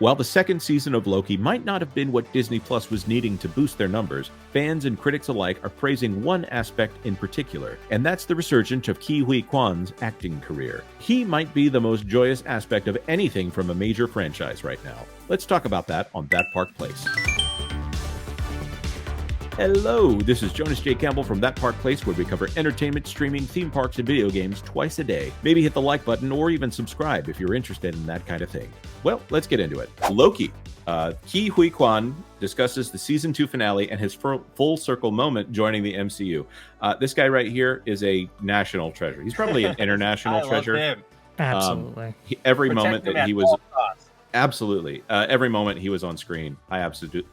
While the second season of Loki might not have been what Disney Plus was needing to boost their numbers, fans and critics alike are praising one aspect in particular, and that's the resurgence of Ke Huy Quan's acting career. He might be the most joyous aspect of anything from a major franchise right now. Let's talk about that on That Park Place. Hello, this is Jonas J. Campbell from That Park Place, where we cover entertainment, streaming, theme parks, and video games twice a day. Maybe hit the like button or even subscribe if you're interested in that kind of thing. Well, let's get into it. Loki. Ke Huy Quan discusses the season 2 finale and his full circle moment joining the MCU. This guy right here is a national treasure. He's probably an international treasure. Love him. Absolutely. Every moment that he was absolutely every moment he was on screen, I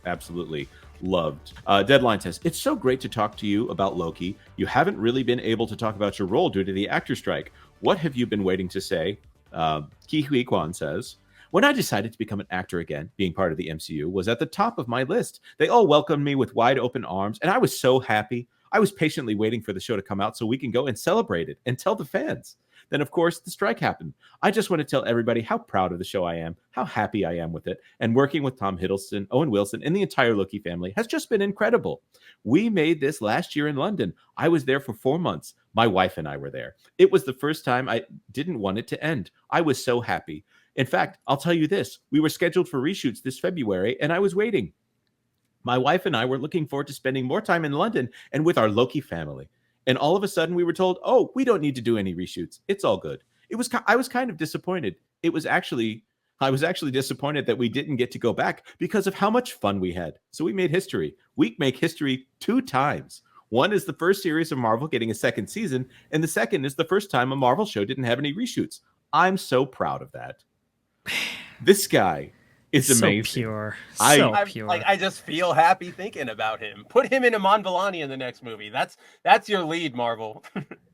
absolutely loved. Deadline says, it's so great to talk to you about Loki. You haven't really been able to talk about your role due to the actor strike. What have you been waiting to say? Ke Huy Quan says, when I decided to become an actor again, being part of the MCU was at the top of my list. They all welcomed me with wide open arms, and I was so happy. I was patiently waiting for the show to come out so we can go and celebrate it and tell the fans. Then, of course, the strike happened. I just want to tell everybody how proud of the show I am, how happy I am with it, and working with Tom Hiddleston, Owen Wilson, and the entire Loki family has just been incredible. We made this last year in London. I was there for 4 months. My wife and I were there. It was the first time I didn't want it to end. I was so happy. In fact, I'll tell you this. We were scheduled for reshoots this February, and I was waiting. My wife and I were looking forward to spending more time in London and with our Loki family. And all of a sudden we were told, oh, we don't need to do any reshoots. It's all good. I was kind of disappointed. I was actually disappointed that we didn't get to go back because of how much fun we had. So we made history. We make history 2 times. One is the first series of Marvel getting a second season, and the second is the first time a Marvel show didn't have any reshoots. I'm so proud of that. This guy is amazing. So pure. Pure. I just feel happy thinking about him. Put him in Amon Vellani in the next movie. That's your lead, Marvel.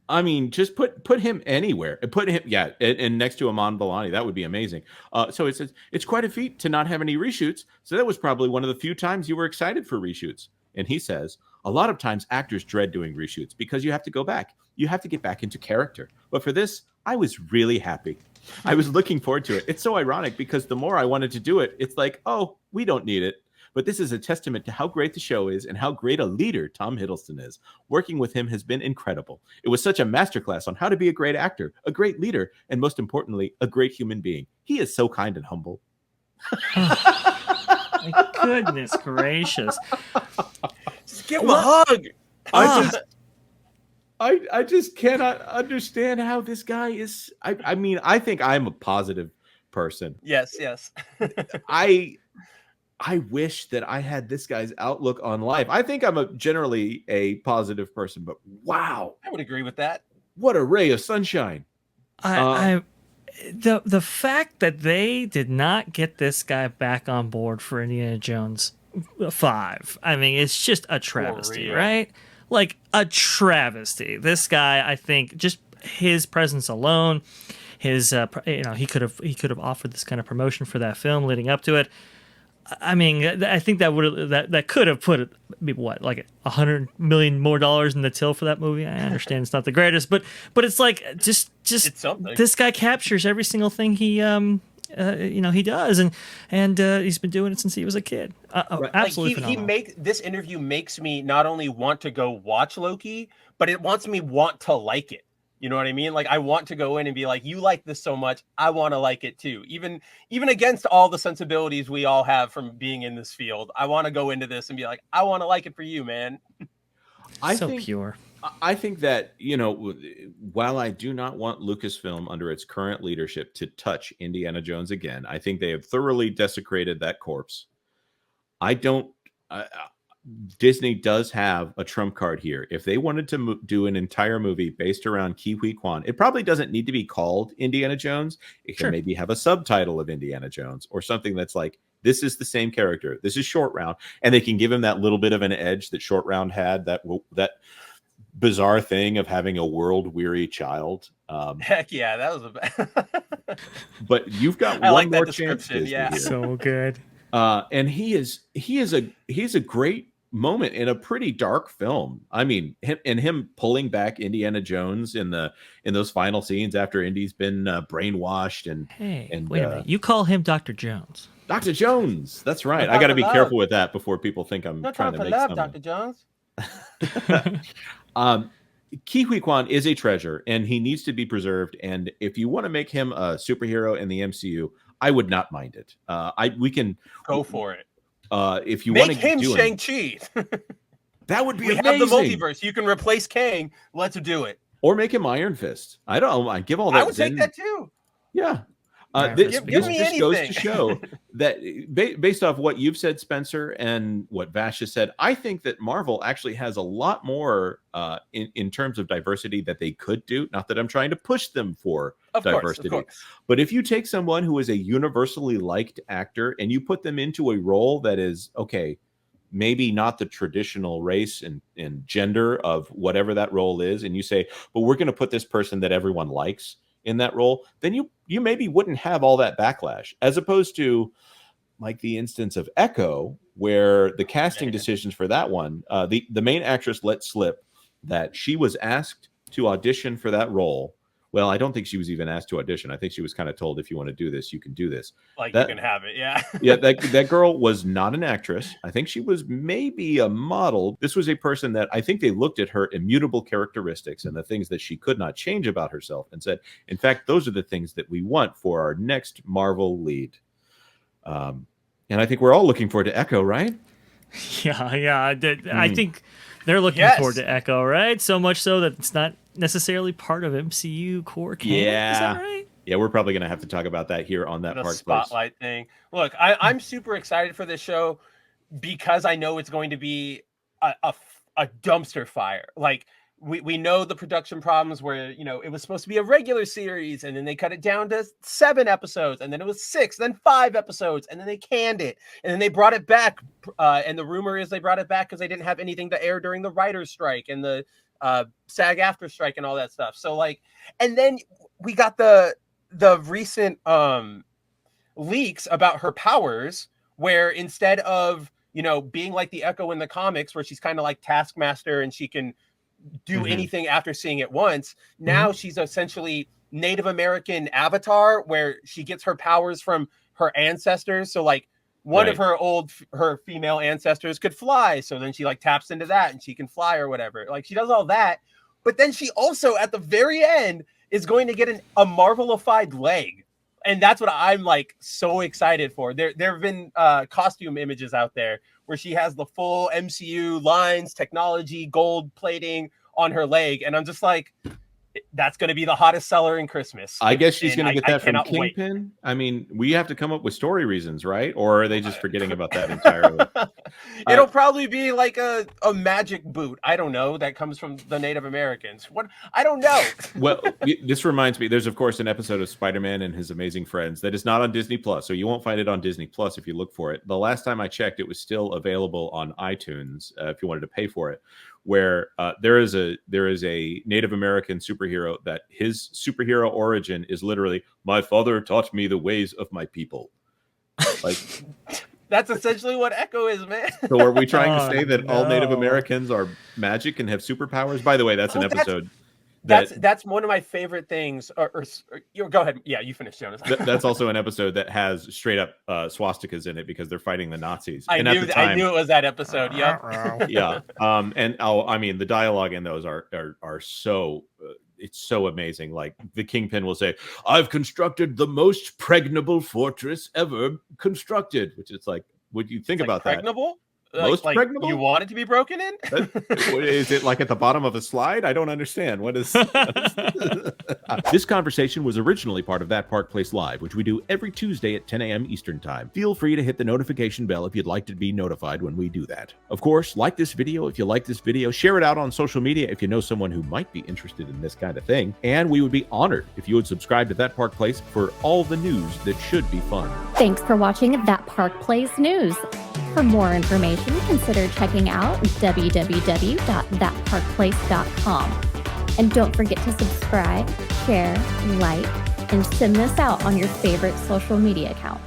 I mean, just put him anywhere. Put him, and next to Amon Vellani. That would be amazing. So it says, it's quite a feat to not have any reshoots. So that was probably one of the few times you were excited for reshoots. And he says, a lot of times actors dread doing reshoots because you have to go back. You have to get back into character. But for this, I was really happy. I was looking forward to it. It's so ironic because the more I wanted to do it, it's like, oh, we don't need it. But this is a testament to how great the show is and how great a leader Tom Hiddleston is. Working with him has been incredible. It was such a masterclass on how to be a great actor, a great leader, and most importantly, a great human being. He is so kind and humble. My goodness gracious. Just give him a hug. I just cannot understand how this guy is. I mean, I think I'm a positive person. Yes. I wish that I had this guy's outlook on life. I think I'm generally a positive person, but wow. I would agree with that. What a ray of sunshine. The fact that they did not get this guy back on board for Indiana Jones 5, I mean, it's just a travesty, right? Like a travesty. This guy, I think, just his presence alone, his he could have offered this kind of promotion for that film leading up to it. I mean, I think that could have put what, like $100 million more in the till for that movie. I understand it's not the greatest, but it's like just it's something. This guy captures every single thing he he does, and he's been doing it since he was a kid. Absolutely phenomenal. This interview makes me not only want to go watch Loki, but it wants me want to like it. You know what I mean? Like, I want to go in and be like, you like this so much, I want to like it too. Even against all the sensibilities we all have from being in this field, I want to go into this and be like, I want to like it for you, man. Pure. I think that, while I do not want Lucasfilm under its current leadership to touch Indiana Jones again, I think they have thoroughly desecrated that corpse. Disney does have a trump card here. If they wanted to do an entire movie based around Ke Huy Quan, it probably doesn't need to be called Indiana Jones. It can maybe have a subtitle of Indiana Jones or something that's like, this is the same character. This is Short Round. And they can give him that little bit of an edge that Short Round had, that bizarre thing of having a world-weary child. Heck yeah, that was but you've got I one like more that chance. description. Yeah, here. So good. And he's a great moment in a pretty dark film. I mean, him pulling back Indiana Jones in those final scenes after Indy's been brainwashed and wait a minute, you call him Dr. Jones? Dr. Jones. That's right. I got to be careful with that before people think I'm trying to make something. Dr. Jones. Ke Huy Quan is a treasure, and he needs to be preserved. And if you want to make him a superhero in the MCU, I would not mind it. We can go for it. If you make want to him Shang-Chi. That would be amazing. We have the multiverse. You can replace Kang. Let's do it. Or make him Iron Fist. I don't know. I give all that. I would take that too. Yeah. This just goes to show that based off what you've said, Spencer, and what Vash has said, I think that Marvel actually has a lot more in terms of diversity that they could do. Not that I'm trying to push them for diversity, but if you take someone who is a universally liked actor and you put them into a role that is, okay, maybe not the traditional race and gender of whatever that role is, and you say, but we're going to put this person that everyone likes in that role, then you maybe wouldn't have all that backlash, as opposed to like the instance of Echo, where the casting decisions for that one, the main actress let slip that she was asked to audition for that role. Well, I don't think she was even asked to audition. I think she was kind of told, if you want to do this, you can do this. You can have it, yeah. Yeah, that girl was not an actress. I think she was maybe a model. This was a person that I think they looked at her immutable characteristics and the things that she could not change about herself and said, in fact, those are the things that we want for our next Marvel lead. And I think we're all looking forward to Echo, right? Yeah. I think they're looking forward to Echo, right? So much so that it's not necessarily part of MCU core canon. Yeah. Is that right? Yeah, we're probably going to have to talk about that here on that Park Spotlight thing. Look, I'm super excited for this show because I know it's going to be a dumpster fire. Like, we know the production problems where, it was supposed to be a regular series and then they cut it down to 7 episodes and then it was 6, then 5 episodes and then they canned it and then they brought it back. And the rumor is they brought it back because they didn't have anything to air during the writer's strike and the SAG after strike and all that stuff. So and then we got the recent leaks about her powers, where instead of, being like the Echo in the comics, where she's kind of like Taskmaster and she can do anything after seeing it once. Now she's essentially Native American Avatar, where she gets her powers from her ancestors. So one of her female ancestors could fly. So then she taps into that and she can fly or whatever. She does all that. But then she also at the very end is going to get a Marvelified leg. And that's what I'm so excited for. There have been costume images out there where she has the full MCU lines, technology, gold plating on her leg. And I'm just that's going to be the hottest seller in Christmas. I guess she's going to get that from Kingpin. Wait. I mean, we have to come up with story reasons, right? Or are they just forgetting about that entirely? It'll probably be a magic boot. I don't know. That comes from the Native Americans. What? I don't know. Well, this reminds me, there's of course an episode of Spider-Man and His Amazing Friends that is not on Disney Plus. So you won't find it on Disney Plus if you look for it. The last time I checked, it was still available on iTunes if you wanted to pay for it, where there is a Native American superhero that his superhero origin is literally, my father taught me the ways of my people. That's essentially what Echo is, man. So are we trying to say that all Native Americans are magic and have superpowers? By the way, that's an episode. That's one of my favorite things. Or you go ahead. Yeah, you finish, Jonas. That's also an episode that has straight up swastikas in it because they're fighting the Nazis. I knew it was that episode. Yep. Yeah. And the dialogue in those are so it's so amazing. The Kingpin will say, "I've constructed the most pregnable fortress ever constructed," which is would you think about pregnable? That? Most pregnable? You want it to be broken in? Is it at the bottom of a slide? I don't understand. What is This conversation was originally part of That Park Place Live, which we do every Tuesday at 10 a.m. Eastern Time. Feel free to hit the notification bell if you'd like to be notified when we do that. Of course, like this video if you like this video, share it out on social media if you know someone who might be interested in this kind of thing, and we would be honored if you would subscribe to That Park Place for all the news that should be fun. Thanks for watching That Park Place News. For more information, consider checking out www.thatparkplace.com. And don't forget to subscribe, share, like, and send this out on your favorite social media accounts.